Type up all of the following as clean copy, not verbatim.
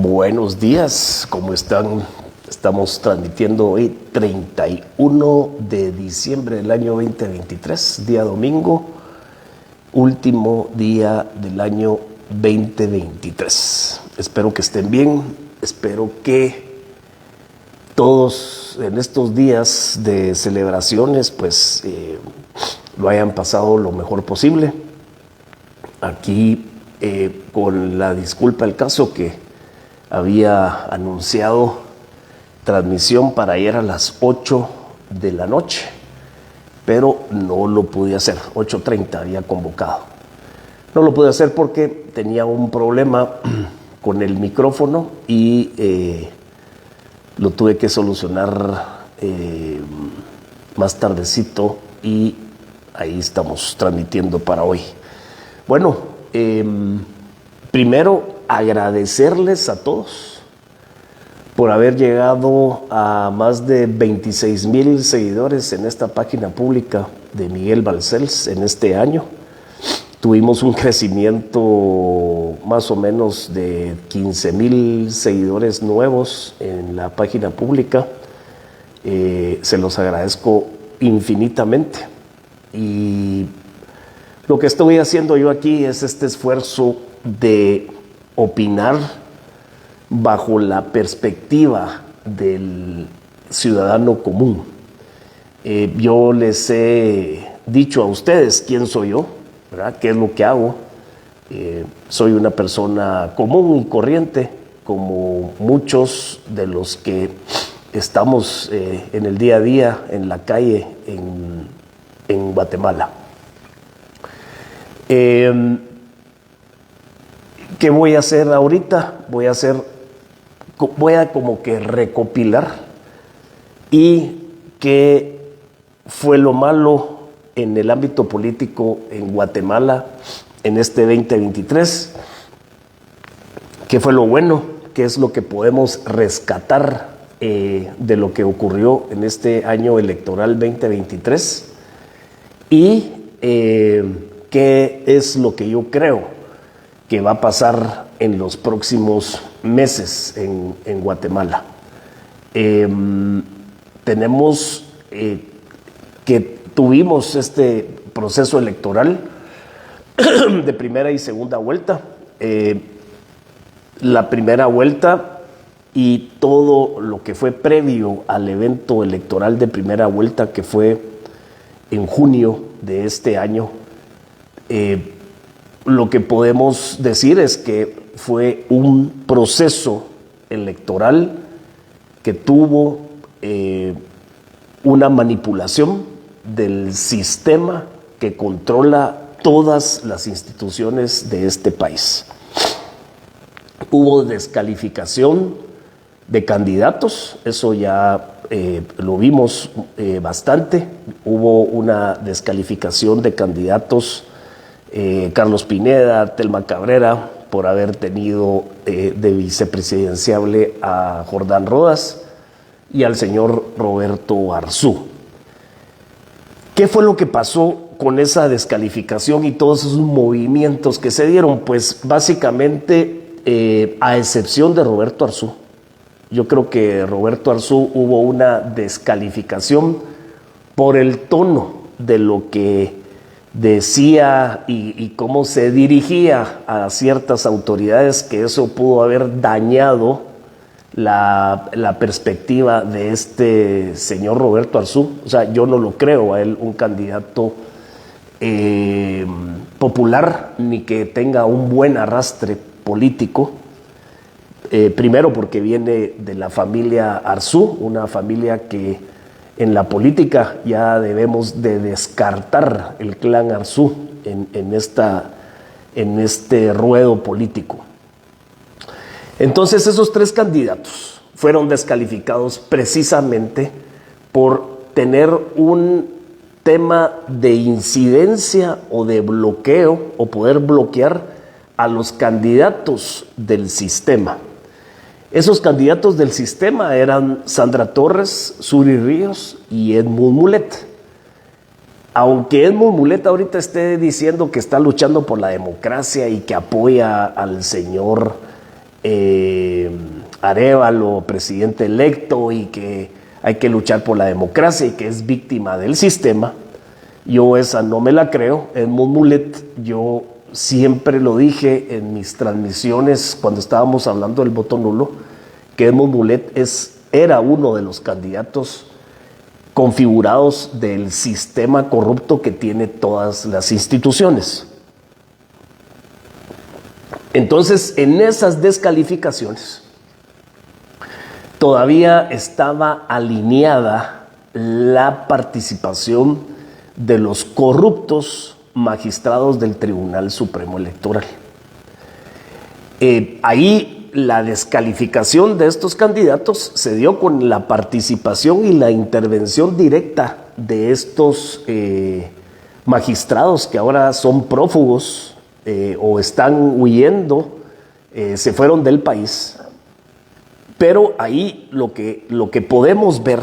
Buenos días, ¿cómo están? Estamos transmitiendo hoy 31 de diciembre del año 2023, día domingo, último día del año 2023. Espero que estén bien, espero que todos en estos días de celebraciones pues lo hayan pasado lo mejor posible. Aquí con la disculpa del caso que había anunciado transmisión para ayer a las 8 de la noche, pero no lo pude hacer. 8:30 había convocado. No lo pude hacer porque tenía un problema con el micrófono y lo tuve que solucionar más tardecito y ahí estamos transmitiendo para hoy. Bueno, primero agradecerles a todos por haber llegado a más de 26,000 seguidores en esta página pública de Miguel Balcells en este año. Tuvimos un crecimiento más o menos de 15,000 seguidores nuevos en la página pública. Se los agradezco infinitamente. Y lo que estoy haciendo yo aquí es este esfuerzo de opinar bajo la perspectiva del ciudadano común. Yo les he dicho a ustedes quién soy yo, ¿verdad? ¿Qué es lo que hago? Soy una persona común y corriente, como muchos de los que estamos en el día a día en la calle en Guatemala. ¿Qué voy a hacer ahorita? Voy a como que recopilar y qué fue lo malo en el ámbito político en Guatemala en este 2023, qué fue lo bueno, qué es lo que podemos rescatar de lo que ocurrió en este año electoral 2023 y qué es lo que yo creo que va a pasar en los próximos meses en Guatemala. Tenemos que tuvimos este proceso electoral de primera y segunda vuelta. La primera vuelta y todo lo que fue previo al evento electoral de primera vuelta, que fue en junio de este año, lo que podemos decir es que fue un proceso electoral que tuvo una manipulación del sistema que controla todas las instituciones de este país. Hubo descalificación de candidatos, eso ya lo vimos bastante. Hubo una descalificación de candidatos, Carlos Pineda, Telma Cabrera, por haber tenido de vicepresidenciable a Jordán Rodas y al señor Roberto Arzú. ¿Qué fue lo que pasó con esa descalificación y todos esos movimientos que se dieron? Pues básicamente, a excepción de Roberto Arzú, yo creo que Roberto Arzú hubo una descalificación por el tono de lo que decía y cómo se dirigía a ciertas autoridades, que eso pudo haber dañado la perspectiva de este señor Roberto Arzú. O sea, yo no lo creo a él un candidato popular, ni que tenga un buen arrastre político. Primero porque viene de la familia Arzú, una familia que en la política ya debemos de descartar el clan Arzú en este ruedo político. Entonces esos tres candidatos fueron descalificados precisamente por tener un tema de incidencia o de bloqueo o poder bloquear a los candidatos del sistema. Esos candidatos del sistema eran Sandra Torres, Suri Ríos y Edmund Mulet. Aunque Edmund Mulet ahorita esté diciendo que está luchando por la democracia y que apoya al señor Arévalo presidente electo y que hay que luchar por la democracia y que es víctima del sistema. Yo esa no me la creo. Edmund Mulet, yo siempre lo dije en mis transmisiones cuando estábamos hablando del voto nulo, que Edmund Mulet era uno de los candidatos configurados del sistema corrupto que tiene todas las instituciones. Entonces, en esas descalificaciones, todavía estaba alineada la participación de los corruptos magistrados del Tribunal Supremo Electoral. Ahí la descalificación de estos candidatos se dio con la participación y la intervención directa de estos magistrados que ahora son prófugos o están huyendo, se fueron del país. Pero ahí lo que podemos ver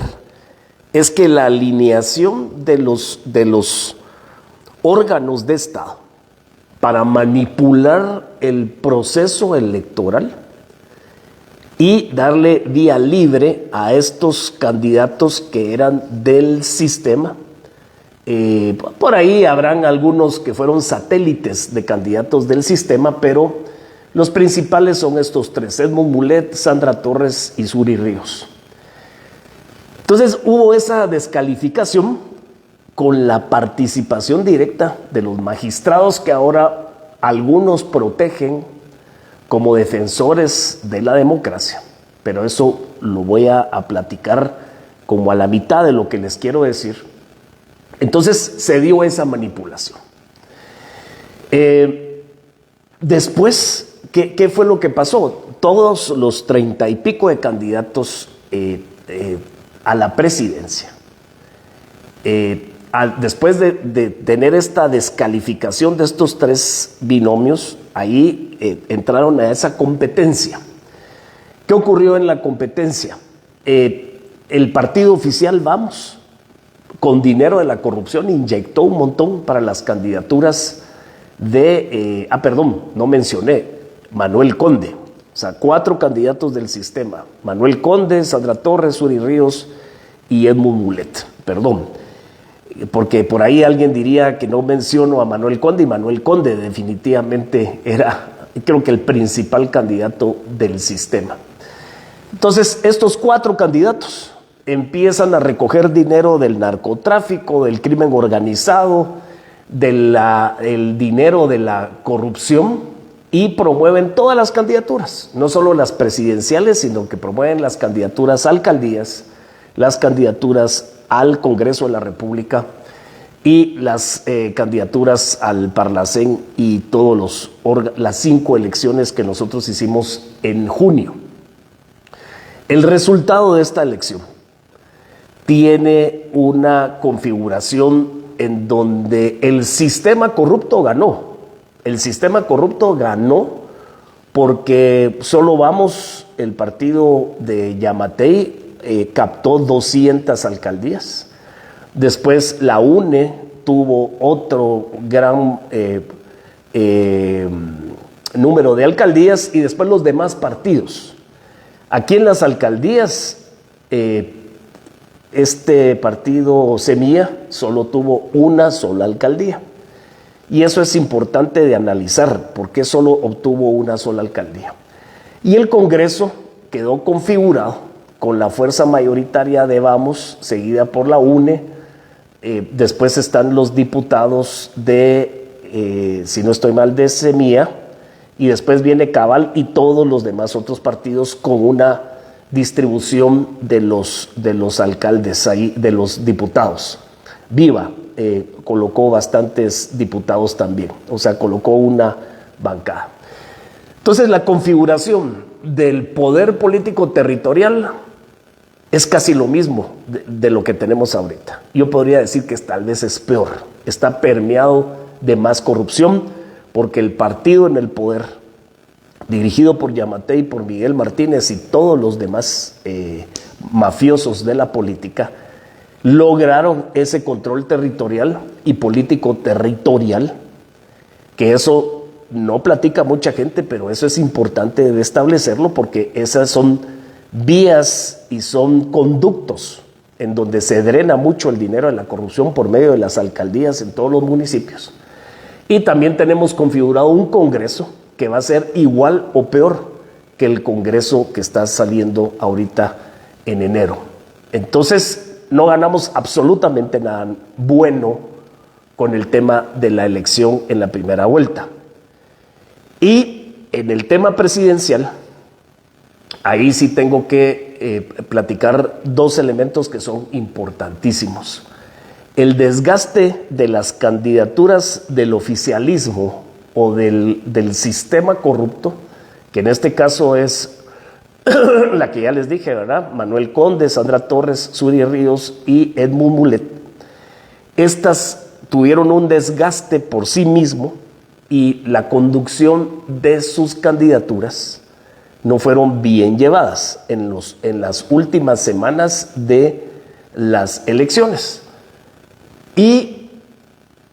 es que la alineación de los órganos de Estado para manipular el proceso electoral y darle vía libre a estos candidatos que eran del sistema. Por ahí habrán algunos que fueron satélites de candidatos del sistema, pero los principales son estos tres: Edmund Mulet, Sandra Torres y Suri Ríos. Entonces hubo esa descalificación con la participación directa de los magistrados que ahora algunos protegen como defensores de la democracia. Pero eso lo voy a platicar como a la mitad de lo que les quiero decir. Entonces se dio esa manipulación. Después, ¿qué fue lo que pasó? Todos los 30 y pico de candidatos a la presidencia, después de tener esta descalificación de estos tres binomios, ahí entraron a esa competencia. ¿Qué ocurrió en la competencia? El partido oficial Vamos, con dinero de la corrupción, inyectó un montón para las candidaturas de... no mencioné, Manuel Conde. O sea, 4 candidatos del sistema: Manuel Conde, Sandra Torres, Suri Ríos y Edmund Mulet. Porque por ahí alguien diría que no menciono a Manuel Conde, y Manuel Conde definitivamente era, creo que el principal candidato del sistema. Entonces, estos 4 candidatos empiezan a recoger dinero del narcotráfico, del crimen organizado, del dinero de la corrupción, y promueven todas las candidaturas, no solo las presidenciales, sino que promueven las candidaturas a alcaldías, las candidaturas al Congreso de la República y las candidaturas al Parlacén y todas las 5 elecciones que nosotros hicimos en junio. El resultado de esta elección tiene una configuración en donde el sistema corrupto ganó. El sistema corrupto ganó porque solo Vamos, el partido de Yamatei, captó 200 alcaldías. Después la UNE tuvo otro gran número de alcaldías, y después los demás partidos. Aquí en las alcaldías, este partido Semilla solo tuvo una sola alcaldía. Y eso es importante de analizar, porque solo obtuvo una sola alcaldía. Y el Congreso quedó configurado con la fuerza mayoritaria de Vamos, seguida por la UNE. Después están los diputados de, si no estoy mal, de Semilla. Y después viene Cabal y todos los demás otros partidos, con una distribución de los alcaldes ahí, de los diputados. Viva colocó bastantes diputados también, o sea, colocó una bancada. Entonces, la configuración del poder político territorial es casi lo mismo de lo que tenemos ahorita. Yo podría decir que tal vez es peor, está permeado de más corrupción, porque el partido en el poder, dirigido por Yamatei, por Miguel Martínez y todos los demás mafiosos de la política, lograron ese control territorial y político territorial, que eso no platica mucha gente, pero eso es importante de establecerlo porque esas son vías y son conductos en donde se drena mucho el dinero de la corrupción por medio de las alcaldías en todos los municipios. Y también tenemos configurado un Congreso que va a ser igual o peor que el Congreso que está saliendo ahorita en enero. Entonces, no ganamos absolutamente nada bueno con el tema de la elección en la primera vuelta. Y en el tema presidencial, ahí sí tengo que platicar dos elementos que son importantísimos. El desgaste de las candidaturas del oficialismo o del sistema corrupto, que en este caso es la que ya les dije, ¿verdad? Manuel Conde, Sandra Torres, Suri Ríos y Edmund Mulet. Estas tuvieron un desgaste por sí mismo y la conducción de sus candidaturas no fueron bien llevadas en las últimas semanas de las elecciones. Y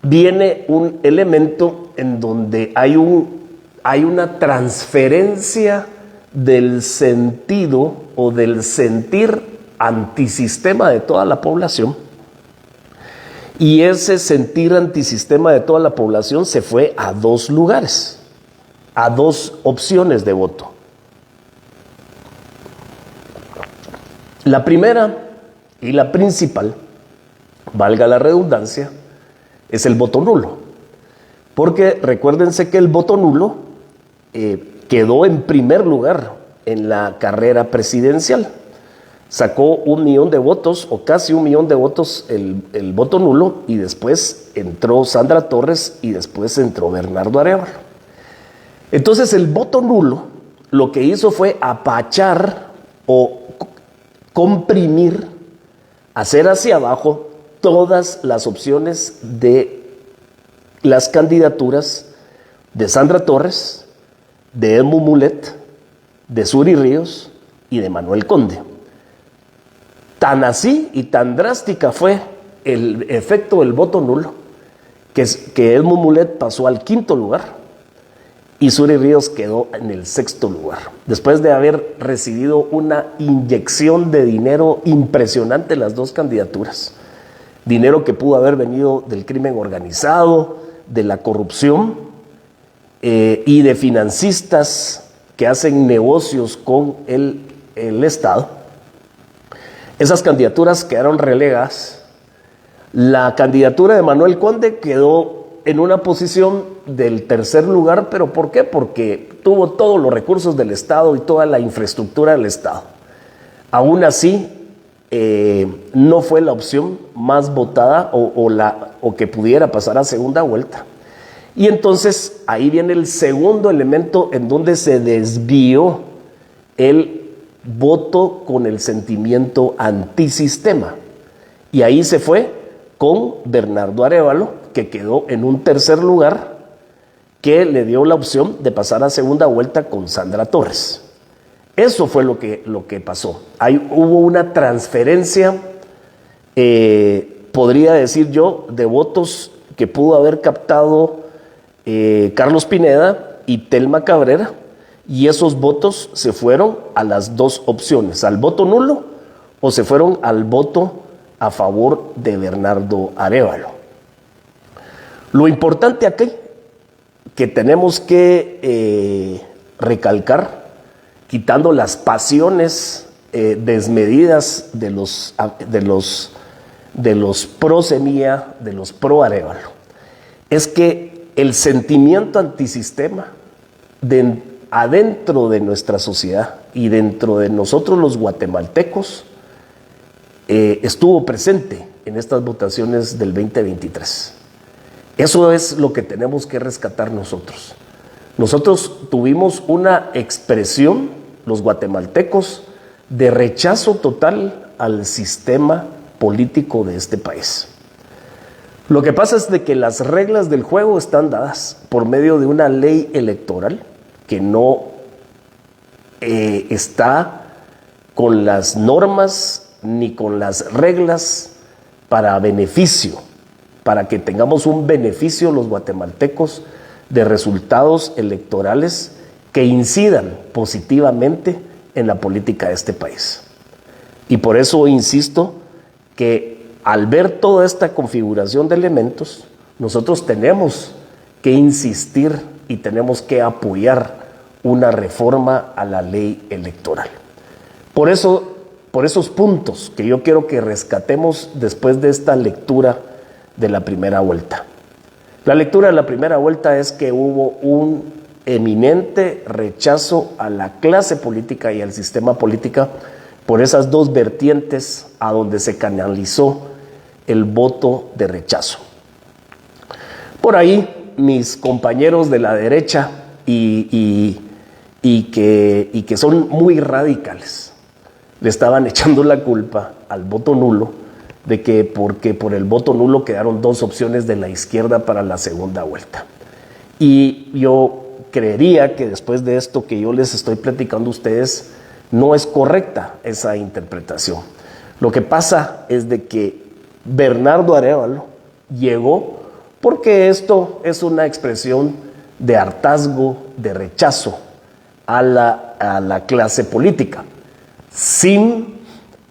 viene un elemento en donde hay una transferencia del sentido o del sentir antisistema de toda la población, y ese sentir antisistema de toda la población se fue a dos lugares, a dos opciones de voto. La primera y la principal, valga la redundancia, es el voto nulo. Porque recuérdense que el voto nulo quedó en primer lugar en la carrera presidencial. Sacó 1 millón de votos, o casi 1 millón de votos, el voto nulo, y después entró Sandra Torres y después entró Bernardo Arévalo. Entonces el voto nulo lo que hizo fue apachar o comprimir, hacer hacia abajo todas las opciones de las candidaturas de Sandra Torres, de Edmund Mulet, de Suri Ríos y de Manuel Conde. Tan así y tan drástica fue el efecto del voto nulo que Edmund Mulet pasó al 5º lugar y Suri Ríos quedó en el 6º lugar, después de haber recibido una inyección de dinero impresionante las dos candidaturas. Dinero que pudo haber venido del crimen organizado, de la corrupción y de financistas que hacen negocios con el Estado. Esas candidaturas quedaron relegadas. La candidatura de Manuel Conde quedó en una posición del 3er lugar, ¿pero por qué? Porque tuvo todos los recursos del Estado y toda la infraestructura del Estado. Aún así, no fue la opción más votada o que pudiera pasar a segunda vuelta. Y entonces ahí viene el segundo elemento en donde se desvió el voto con el sentimiento antisistema. Y ahí se fue con Bernardo Arévalo, que quedó en un 3er lugar, que le dio la opción de pasar a segunda vuelta con Sandra Torres. Eso fue lo que pasó. Ahí hubo una transferencia, podría decir yo, de votos que pudo haber captado Carlos Pineda y Telma Cabrera, y esos votos se fueron a las dos opciones, al voto nulo o se fueron al voto a favor de Bernardo Arévalo. Lo importante aquí que tenemos que recalcar, quitando las pasiones desmedidas de los pro Semilla, de los pro Arévalo, es que el sentimiento antisistema adentro de nuestra sociedad y dentro de nosotros los guatemaltecos estuvo presente en estas votaciones del 2023. Eso es lo que tenemos que rescatar nosotros. Nosotros tuvimos una expresión, los guatemaltecos, de rechazo total al sistema político de este país. Lo que pasa es de que las reglas del juego están dadas por medio de una ley electoral que no está con las normas ni con las reglas para beneficio, para que tengamos un beneficio los guatemaltecos de resultados electorales que incidan positivamente en la política de este país. Y por eso insisto que al ver toda esta configuración de elementos, nosotros tenemos que insistir y tenemos que apoyar una reforma a la ley electoral. Por esos puntos que yo quiero que rescatemos después de esta lectura de la primera vuelta. La lectura de la primera vuelta es que hubo un eminente rechazo a la clase política y al sistema político por esas dos vertientes a donde se canalizó el voto de rechazo. Por ahí, mis compañeros de la derecha y que son muy radicales le estaban echando la culpa al voto nulo de que porque por el voto nulo quedaron dos opciones de la izquierda para la segunda vuelta. Y yo creería que después de esto que yo les estoy platicando a ustedes, no es correcta esa interpretación. Lo que pasa es de que Bernardo Arévalo llegó porque esto es una expresión de hartazgo, de rechazo a la clase política, sin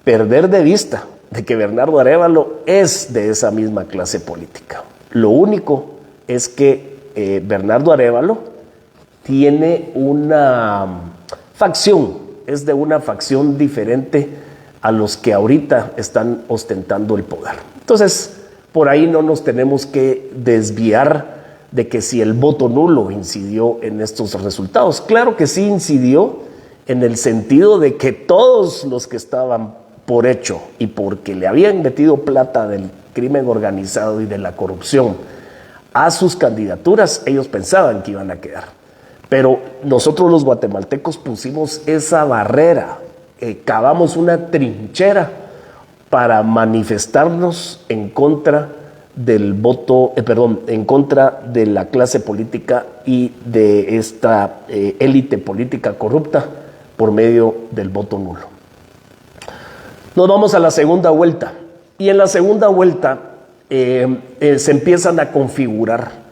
perder de vista de que Bernardo Arévalo es de esa misma clase política. Lo único es que Bernardo Arévalo tiene una facción, es de una facción diferente a los que ahorita están ostentando el poder. Entonces, por ahí no nos tenemos que desviar de que si el voto nulo incidió en estos resultados. Claro que sí incidió en el sentido de que todos los que estaban por hecho y porque le habían metido plata del crimen organizado y de la corrupción a sus candidaturas, ellos pensaban que iban a quedar. Pero nosotros los guatemaltecos pusimos esa barrera, cavamos una trinchera para manifestarnos en contra del voto, en contra de la clase política y de esta élite política corrupta por medio del voto nulo. Nos vamos a la segunda vuelta y en la segunda vuelta se empiezan a configurar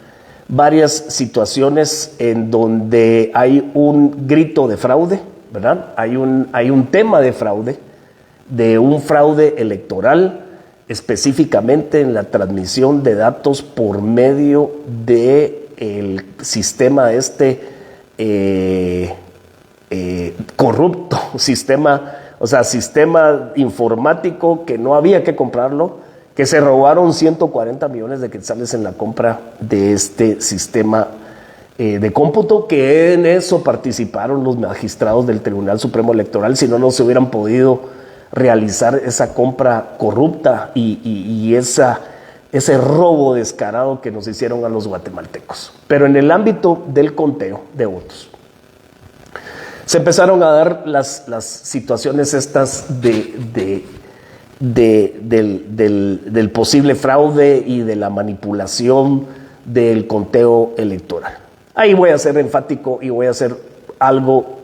varias situaciones en donde hay un grito de fraude, ¿verdad? Hay un tema de un fraude electoral, específicamente en la transmisión de datos por medio del sistema corrupto, sistema informático que no había que comprarlo, que se robaron 140 millones de quetzales en la compra de este sistema de cómputo, que en eso participaron los magistrados del Tribunal Supremo Electoral, si no, no se hubieran podido realizar esa compra corrupta y ese robo descarado que nos hicieron a los guatemaltecos. Pero en el ámbito del conteo de votos, se empezaron a dar las situaciones estas del posible fraude y de la manipulación del conteo electoral. Ahí voy a ser enfático y voy a hacer algo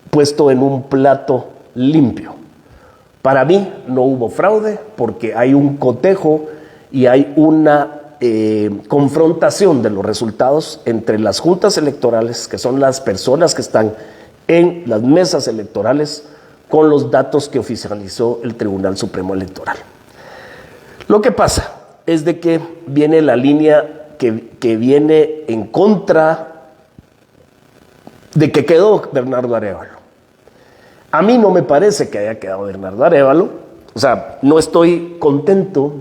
puesto en un plato limpio. Para mí no hubo fraude porque hay un cotejo y hay una confrontación de los resultados entre las juntas electorales, que son las personas que están en las mesas electorales, con los datos que oficializó el Tribunal Supremo Electoral. Lo que pasa es de que viene la línea que viene en contra de que quedó Bernardo Arévalo. A mí no me parece que haya quedado Bernardo Arévalo, o sea, no estoy contento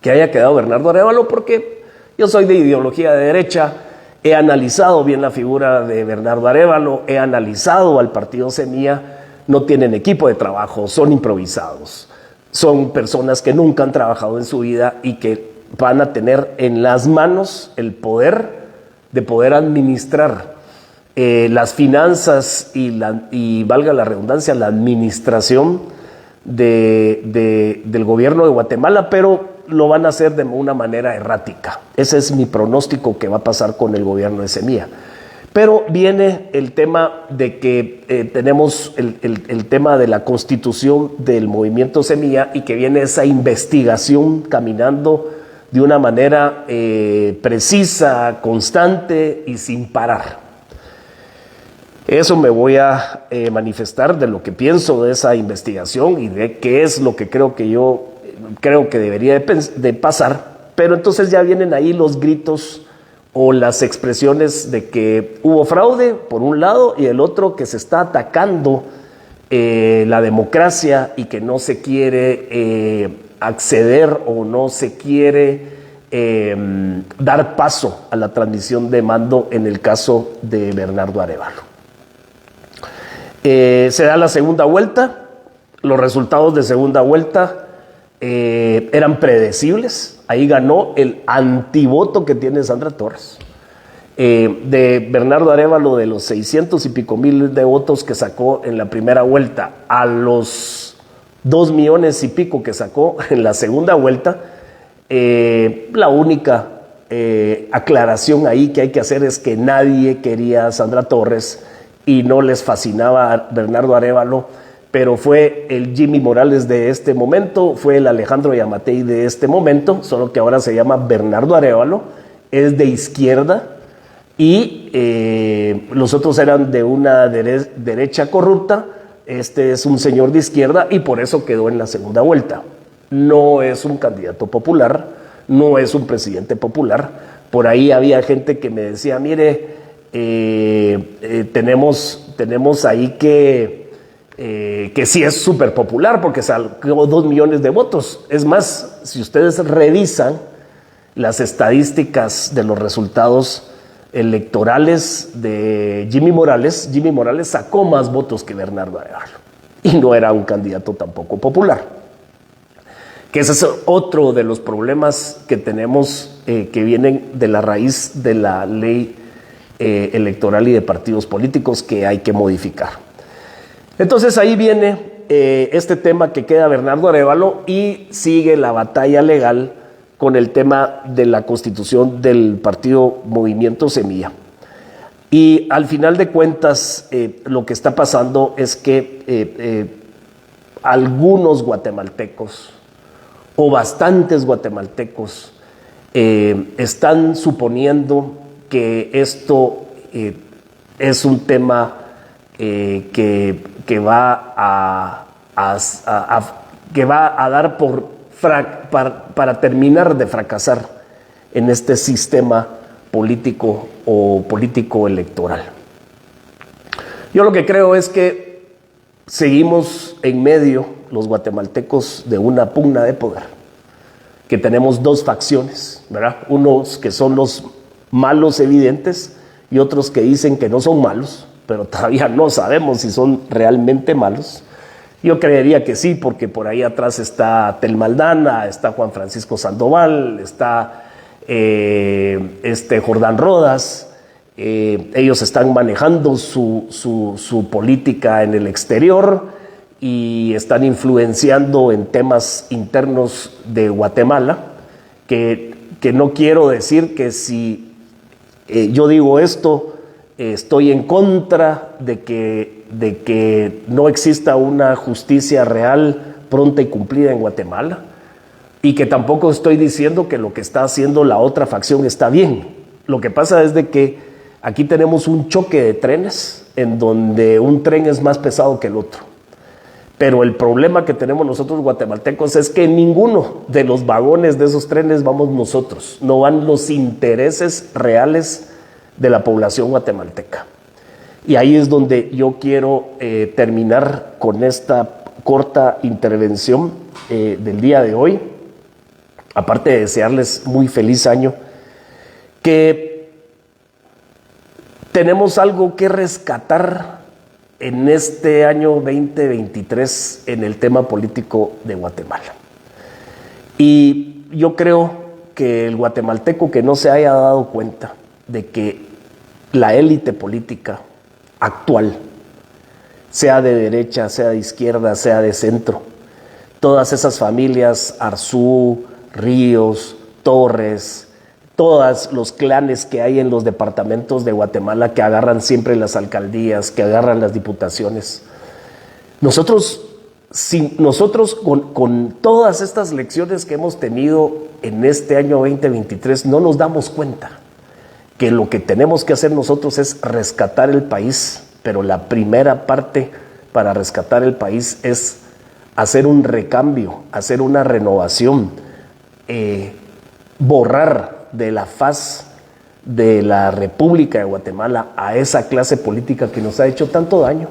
que haya quedado Bernardo Arévalo porque yo soy de ideología de derecha, he analizado bien la figura de Bernardo Arévalo, he analizado al partido Semilla, no tienen equipo de trabajo, son improvisados, son personas que nunca han trabajado en su vida y que van a tener en las manos el poder de poder administrar las finanzas y valga la redundancia, la administración del gobierno de Guatemala, pero lo van a hacer de una manera errática. Ese es mi pronóstico que va a pasar con el gobierno de Semilla. Pero viene el tema de que tenemos el tema de la constitución del movimiento Semilla y que viene esa investigación caminando de una manera precisa, constante y sin parar. Eso me voy a manifestar de lo que pienso de esa investigación y de qué es lo que creo que debería de pasar. Pero entonces ya vienen ahí los gritos o las expresiones de que hubo fraude por un lado y el otro que se está atacando la democracia y que no se quiere acceder o no se quiere dar paso a la transmisión de mando en el caso de Bernardo Arévalo. Se da la segunda vuelta, los resultados de segunda vuelta eran predecibles, ahí ganó el antivoto que tiene Sandra Torres. De Bernardo Arévalo, de los 600 y pico mil de votos que sacó en la primera vuelta a los 2 millones y pico que sacó en la segunda vuelta, la única aclaración ahí que hay que hacer es que nadie quería a Sandra Torres y no les fascinaba a Bernardo Arévalo, pero fue el Jimmy Morales de este momento, fue el Alejandro Yamatei de este momento, solo que ahora se llama Bernardo Arévalo, es de izquierda, y los otros eran de una derecha corrupta. Este es un señor de izquierda y por eso quedó en la segunda vuelta. No es un candidato popular, no es un presidente popular. Por ahí había gente que me decía, mire, tenemos ahí que sí es súper popular porque sacó 2 millones de votos. Es más, si ustedes revisan las estadísticas de los resultados electorales de Jimmy Morales sacó más votos que Bernardo Arévalo y no era un candidato tampoco popular. Que ese es otro de los problemas que tenemos que vienen de la raíz de la ley electoral y de partidos políticos que hay que modificar. Entonces ahí viene este tema que queda Bernardo Arévalo y sigue la batalla legal con el tema de la constitución del partido Movimiento Semilla. Y al final de cuentas, lo que está pasando es que algunos guatemaltecos, o bastantes guatemaltecos, están suponiendo que esto es un tema que va a dar para terminar de fracasar en este sistema político o político electoral. Yo lo que creo es que seguimos en medio, los guatemaltecos, de una pugna de poder, que tenemos dos facciones, ¿verdad? Unos que son los malos evidentes y otros que dicen que no son malos, pero todavía no sabemos si son realmente malos. Yo creería que sí, porque por ahí atrás está Telma Aldana, está Juan Francisco Sandoval, está Jordán Rodas. Ellos están manejando su política en el exterior y están influenciando en temas internos de Guatemala, que no quiero decir que si yo digo esto, estoy en contra de que no exista una justicia real, pronta y cumplida en Guatemala, y que tampoco estoy diciendo que lo que está haciendo la otra facción está bien. Lo que pasa es de que aquí tenemos un choque de trenes en donde un tren es más pesado que el otro. Pero el problema que tenemos nosotros guatemaltecos es que en ninguno de los vagones de esos trenes vamos nosotros, no van los intereses reales de la población guatemalteca. Y ahí es donde yo quiero terminar con esta corta intervención del día de hoy, aparte de desearles muy feliz año, que tenemos algo que rescatar en este año 2023 en el tema político de Guatemala. Y yo creo que el guatemalteco que no se haya dado cuenta de que la élite política actual, sea de derecha, sea de izquierda, sea de centro, todas esas familias, Arzú, Ríos, Torres, todos los clanes que hay en los departamentos de Guatemala que agarran siempre las alcaldías, que agarran las diputaciones. Nosotros si nosotros con todas estas lecciones que hemos tenido en este año 2023 no nos damos cuenta que lo que tenemos que hacer nosotros es rescatar el país, pero la primera parte para rescatar el país es hacer un recambio, hacer una renovación, borrar de la faz de la República de Guatemala a esa clase política que nos ha hecho tanto daño.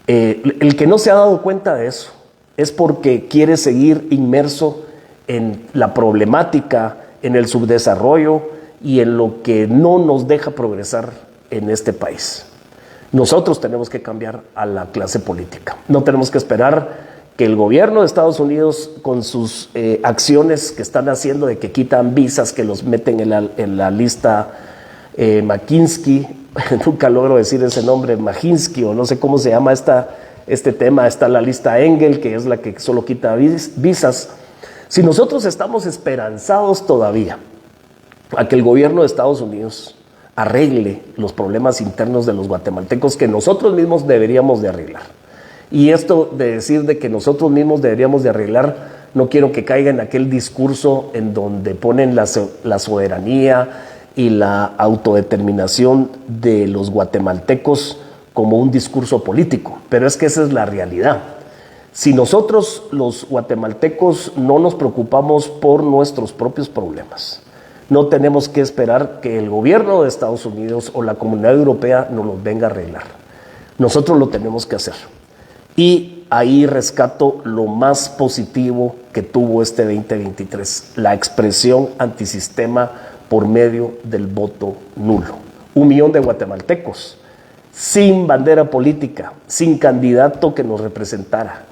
El que no se ha dado cuenta de eso es porque quiere seguir inmerso en la problemática, en el subdesarrollo y en lo que no nos deja progresar en este país. Nosotros tenemos que cambiar a la clase política. No tenemos que esperar que el gobierno de Estados Unidos, con sus acciones que están haciendo de que quitan visas, que los meten en la lista Makinsky, nunca logro decir ese nombre, Majinsky, o no sé cómo se llama este tema, está la lista Engel, que es la que solo quita visas. Si nosotros estamos esperanzados todavía a que el gobierno de Estados Unidos arregle los problemas internos de los guatemaltecos que nosotros mismos deberíamos de arreglar. Y esto de decir de que nosotros mismos deberíamos de arreglar, no quiero que caiga en aquel discurso en donde ponen la soberanía y la autodeterminación de los guatemaltecos como un discurso político, pero es que esa es la realidad. Si nosotros los guatemaltecos no nos preocupamos por nuestros propios problemas, no tenemos que esperar que el gobierno de Estados Unidos o la Comunidad Europea nos los venga a arreglar. Nosotros lo tenemos que hacer. Y ahí rescato lo más positivo que tuvo este 2023, la expresión antisistema por medio del voto nulo. 1 millón de guatemaltecos, sin bandera política, sin candidato que nos representara,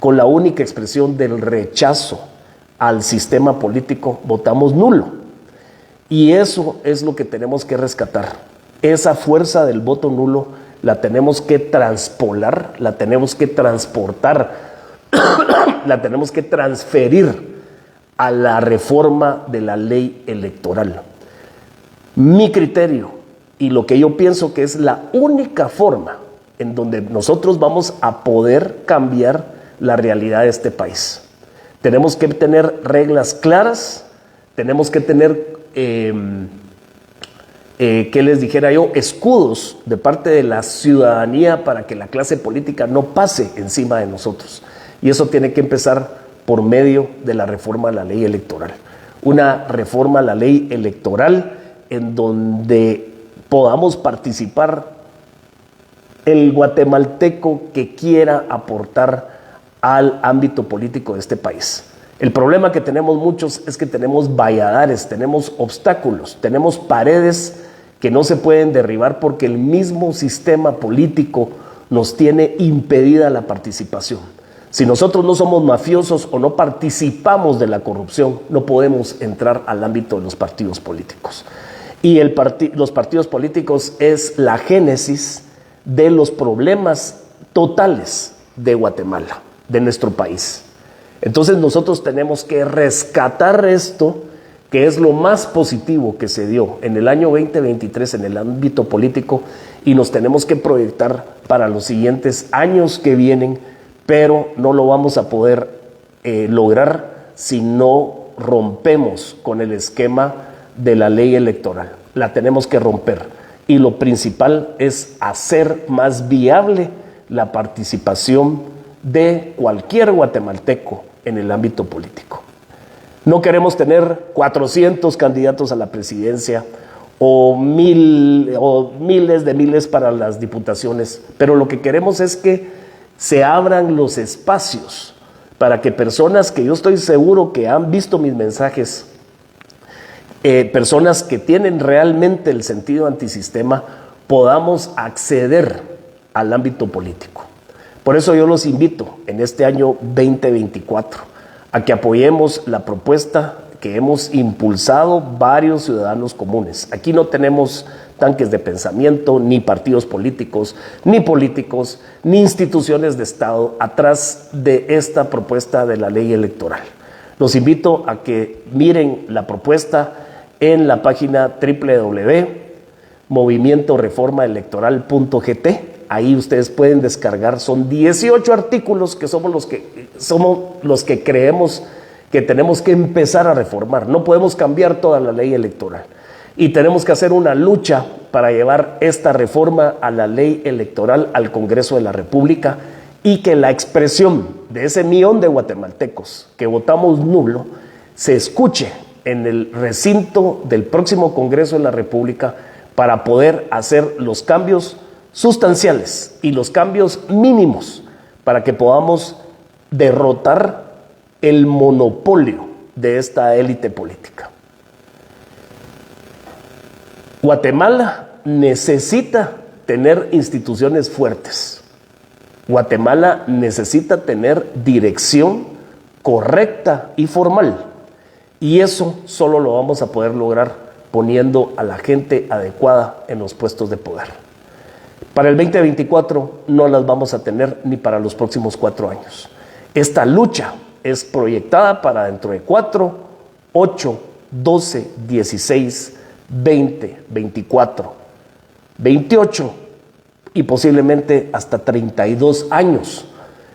con la única expresión del rechazo al sistema político, votamos nulo. Y eso es lo que tenemos que rescatar. Esa fuerza del voto nulo la tenemos que transpolar, la tenemos que transportar, la tenemos que transferir a la reforma de la ley electoral. Mi criterio y lo que yo pienso que es la única forma en donde nosotros vamos a poder cambiar la realidad de este país. Tenemos que tener reglas claras, tenemos que tener que les dijera yo, escudos de parte de la ciudadanía para que la clase política no pase encima de nosotros. Y eso tiene que empezar por medio de la reforma a la ley electoral. Una reforma a la ley electoral en donde podamos participar el guatemalteco que quiera aportar al ámbito político de este país. El problema que tenemos muchos es que tenemos valladares, tenemos obstáculos, tenemos paredes que no se pueden derribar porque el mismo sistema político nos tiene impedida la participación. Si nosotros no somos mafiosos o no participamos de la corrupción, no podemos entrar al ámbito de los partidos políticos. Y los partidos políticos es la génesis de los problemas totales de Guatemala, de nuestro país. Entonces nosotros tenemos que rescatar esto, que es lo más positivo que se dio en el año 2023 en el ámbito político, y nos tenemos que proyectar para los siguientes años que vienen, pero no lo vamos a poder lograr si no rompemos con el esquema de la ley electoral. La tenemos que romper, y lo principal es hacer más viable la participación de cualquier guatemalteco en el ámbito político. No queremos tener 400 candidatos a la presidencia o miles de miles para las diputaciones, pero lo que queremos es que se abran los espacios para que personas que yo estoy seguro que han visto mis mensajes, personas que tienen realmente el sentido antisistema, podamos acceder al ámbito político. Por eso yo los invito en este año 2024 a que apoyemos la propuesta que hemos impulsado varios ciudadanos comunes. Aquí no tenemos tanques de pensamiento, ni partidos políticos, ni instituciones de Estado atrás de esta propuesta de la ley electoral. Los invito a que miren la propuesta en la página www.movimientoreformaelectoral.gt. ahí ustedes pueden descargar, son 18 artículos que somos los que creemos que tenemos que empezar a reformar. No podemos cambiar toda la ley electoral y tenemos que hacer una lucha para llevar esta reforma a la ley electoral al Congreso de la República y que la expresión de ese millón de guatemaltecos que votamos nulo se escuche en el recinto del próximo Congreso de la República para poder hacer los cambios sustanciales y los cambios mínimos para que podamos derrotar el monopolio de esta élite política. Guatemala necesita tener instituciones fuertes. Guatemala necesita tener dirección correcta y formal. Y eso solo lo vamos a poder lograr poniendo a la gente adecuada en los puestos de poder. Para el 2024 no las vamos a tener ni para los próximos 4 años. Esta lucha es proyectada para dentro de 4, 8, 12, 16, 20, 24, 28 y posiblemente hasta 32 años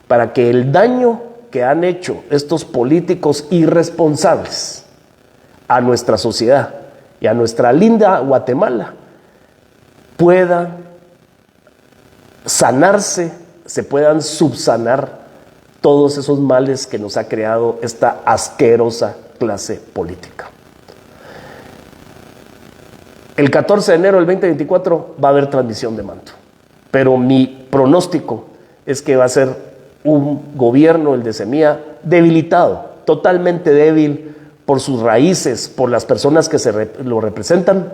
para que el daño que han hecho estos políticos irresponsables a nuestra sociedad y a nuestra linda Guatemala pueda sanarse, se puedan subsanar todos esos males que nos ha creado esta asquerosa clase política. El 14 de enero del 2024 va a haber transmisión de mando, pero mi pronóstico es que va a ser un gobierno, el de Semilla, debilitado, totalmente débil por sus raíces, por las personas que lo representan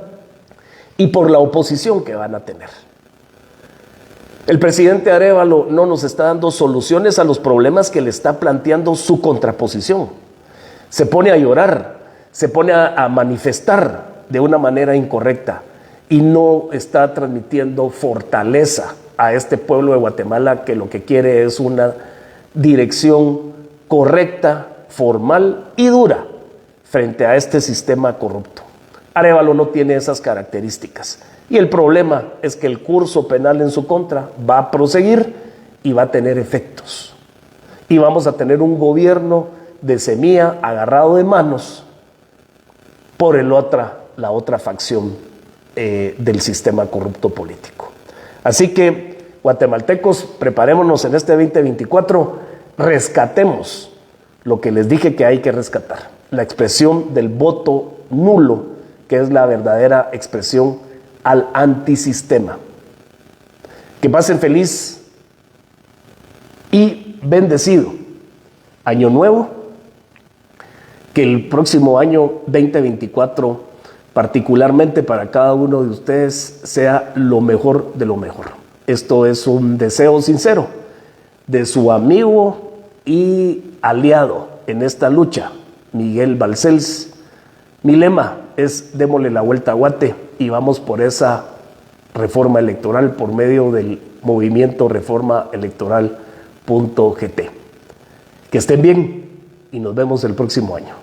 y por la oposición que van a tener. El presidente Arévalo no nos está dando soluciones a los problemas que le está planteando su contraposición. Se pone a llorar, se pone a manifestar de una manera incorrecta y no está transmitiendo fortaleza a este pueblo de Guatemala que lo que quiere es una dirección correcta, formal y dura frente a este sistema corrupto. Arévalo no tiene esas características y el problema es que el curso penal en su contra va a proseguir y va a tener efectos. Y vamos a tener un gobierno de Semilla agarrado de manos por la otra facción del sistema corrupto político. Así que, guatemaltecos, preparémonos en este 2024, rescatemos lo que les dije que hay que rescatar, la expresión del voto nulo, que es la verdadera expresión al antisistema. Que pasen feliz y bendecido año nuevo, que el próximo año 2024, particularmente para cada uno de ustedes, sea lo mejor de lo mejor. Esto es un deseo sincero de su amigo y aliado en esta lucha, Miguel Balcells. Mi lema es démosle la vuelta a Guate y vamos por esa reforma electoral por medio del movimiento reformaelectoral.gt. Que estén bien y nos vemos el próximo año.